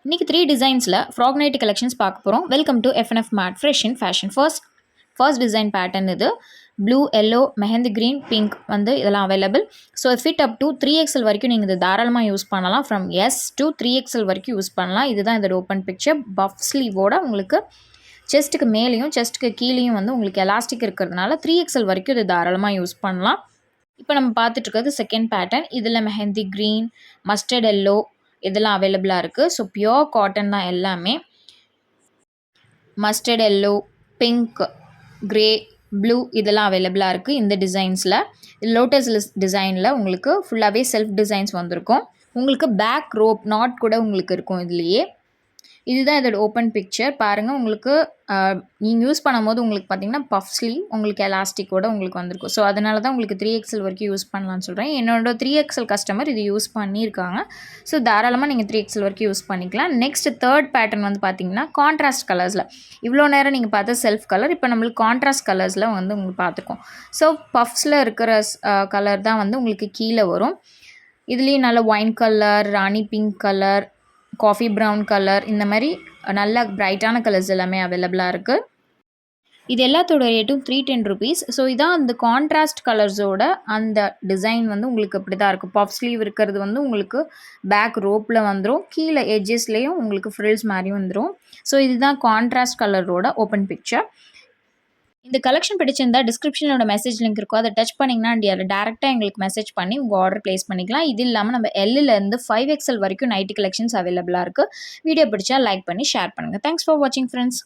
இன்றைக்கி 3 டிசைன்ஸில் frock nightie collections பார்க்க போகிறோம். Welcome to FNF made fresh in fashion. First design pattern இது. Blue, yellow, mehndi green, pink வந்து இதெல்லாம் available. So fit up to 3XL வரைக்கும் நீங்கள் இது தாராளமாக யூஸ் பண்ணலாம். ஃப்ரம் S to 3XL வரைக்கும் யூஸ் பண்ணலாம். இதுதான் இதோட ஓப்பன் பிக்சர். பஃப் ஸ்லீவோட உங்களுக்கு செஸ்ட்டுக்கு மேலேயும் செஸ்ட்டுக்கு கீழேயும் வந்து உங்களுக்கு எலாஸ்டிக் இருக்கிறதுனால 3XL வரைக்கும் இது தாராளமாக யூஸ் பண்ணலாம். இப்போ நம்ம பார்த்துட்டு இருக்கிறது செகண்ட் பேட்டர்ன். இதில் மெஹந்தி க்ரீன், மஸ்டர்ட் எல்லோ இதெல்லாம் அவைலபிளாக இருக்குது. ஸோ பியோர் காட்டன் தான் எல்லாமே. Mustard yellow, pink, grey, blue இதெல்லாம் அவைலபிளாக இருக்குது இந்த டிசைன்ஸில். லோட்டஸ் டிசைனில் உங்களுக்கு ஃபுல்லாகவே செல்ஃப் டிசைன்ஸ் வந்திருக்கும். உங்களுக்கு பேக் ரோப் நாட் கூட உங்களுக்கு இருக்கும் இதுலேயே. இதுதான் இதோட ஓப்பன் பிக்சர். பாருங்கள், உங்களுக்கு நீங்கள் யூஸ் பண்ணும்போது உங்களுக்கு பார்த்தீங்கன்னா பஃப் ஸ்லீவ் உங்களுக்கு எலாஸ்டிக்கோட உங்களுக்கு வந்திருக்கும். ஸோ அதனால தான் உங்களுக்கு 3XL வரைக்கும் யூஸ் பண்ணலான்னு சொல்கிறேன். என்னோட 3XL கஸ்டமர் இது யூஸ் பண்ணியிருக்காங்க. ஸோ தாராளமாக நீங்கள் 3XL வரைக்கும் யூஸ் பண்ணிக்கலாம். நெக்ஸ்ட் தேர்ட் பேட்டர்ன் வந்து பார்த்தீங்கன்னா கான்ட்ராஸ்ட் கலர்ஸில். இவ்வளோ நேரம் நீங்கள் பார்த்த செல்ஃப் கலர், இப்போ நம்மளுக்கு கான்ட்ராஸ்ட் கலர்ஸில் வந்து உங்களுக்கு பார்த்துருக்கோம். ஸோ பஃப்ஸில் இருக்கிற கலர் தான் வந்து உங்களுக்கு கீழே வரும். இதுலேயும் நல்ல wine colour, rani pink colour, coffee brown colour, இந்த மாதிரி நல்ல பிரைட்டான கலர்ஸ் எல்லாமே அவைலபிளாக இருக்குது. இது எல்லாத்தோட ரேட்டும் 310 rupees. ஸோ இதான் அந்த கான்ட்ராஸ்ட் கலர்ஸோட அந்த டிசைன் வந்து உங்களுக்கு இப்படி தான் இருக்கும். பஃப் ஸ்லீவ் இருக்கிறது வந்து உங்களுக்கு பேக் ரோப்பில் வந்துடும். கீழே எட்ஜஸ்லேயும் உங்களுக்கு ஃப்ரில்ஸ் மாதிரியும் வந்துடும். ஸோ இதுதான் கான்ட்ராஸ்ட் கலரோட ஓப்பன் பிக்சர். இந்த கலெக்ஷன் பிடிச்சிருந்தா டிஸ்கிரிப்ஷனோட மெசேஜ் லிங்க் இருக்கும். அதை டச் பண்ணிங்கன்னா அதில் டேரெக்டாக எங்களுக்கு மெசேஜ் பண்ணி உங்கள் ஆர்டர் ப்ளேஸ் பண்ணிக்கலாம். இது இல்லாமல் நம்ம Lலேருந்து 5XL வரைக்கும் நைட்டி கலெக்ஷன்ஸ் அவைலபிளாக இருக்குது. வீடியோ பிடிச்சா லைக் பண்ணி ஷேர் பண்ணுங்கள். தேங்க்ஸ் ஃபார் வாட்சிங் ஃப்ரெண்ட்ஸ்.